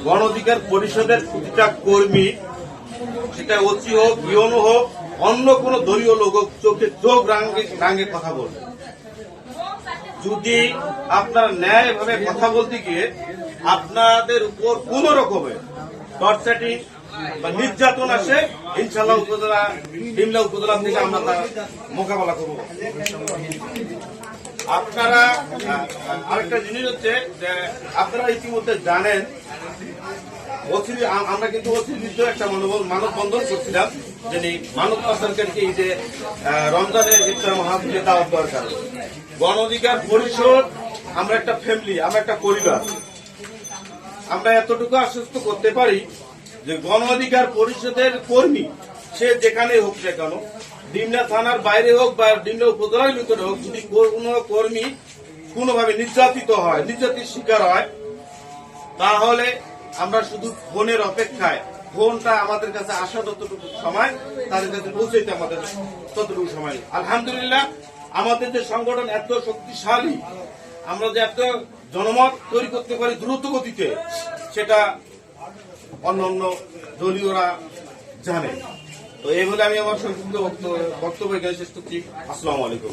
গণ অধিকার পরিষদের প্রতিটা কর্মী, সেটা ওসি হোক, ইউনো হোক, অন্য কোন দলীয় লোক হোক, চোখে চোখ রাঙে কথা বলবে। যদি আপনারা ন্যায়ভাবে কথা বলতে গিয়ে আপনাদের উপর কোন রকমের টর্চারিং বা নির্যাতন আসে, ইনশাআল্লাহ ডিমলা উপজেলা থেকে আমরা তার মোকাবেলা করব। আপনারা আরেকটা জিনিস হচ্ছে যে আপনারা ইতিমধ্যে জানেন, আমরা কিন্তু অতিরিক্ত একটা মানববন্ধন করছিলাম, যিনি মানব পাচারকারীকে এই যে রমজানের ইফতার মাহফিলে দাওয়াত দেওয়ার কারণে। গণ অধিকার পরিষদ আমরা একটা ফ্যামিলি, আমরা একটা পরিবার। আমরা এতটুকু আশ্বস্ত করতে পারি যে গণ অধিকার পরিষদের কর্মী সে যেখানে হোক না কেন, ডিমলা থানার বাইরে হোক বা ডিমলা উপজেলার ভিতরে হোক, যদি কোনো কর্মী কোনোভাবে নির্যাতিত হয়, নির্যাতিত শিকার হয়, তাহলে আমরা শুধু ফোনের অপেক্ষায়, ফোনটা আমাদের কাছে আসা যতটুকু সময়, তাদের কাছে পৌঁছাইতে আমাদের ততটুকু সময়। আলহামদুলিল্লাহ, আমাদের যে সংগঠন এত শক্তিশালী, আমরা যে এত জনমত তৈরি করতে পারি দ্রুত গতিতে, সেটা অন্যান্য দলীয়রা জানে। তো এই বলে আমি আমার সংক্ষিপ্ত বক্তব্য এখানে শেষ করছি। আসসালামু আলাইকুম।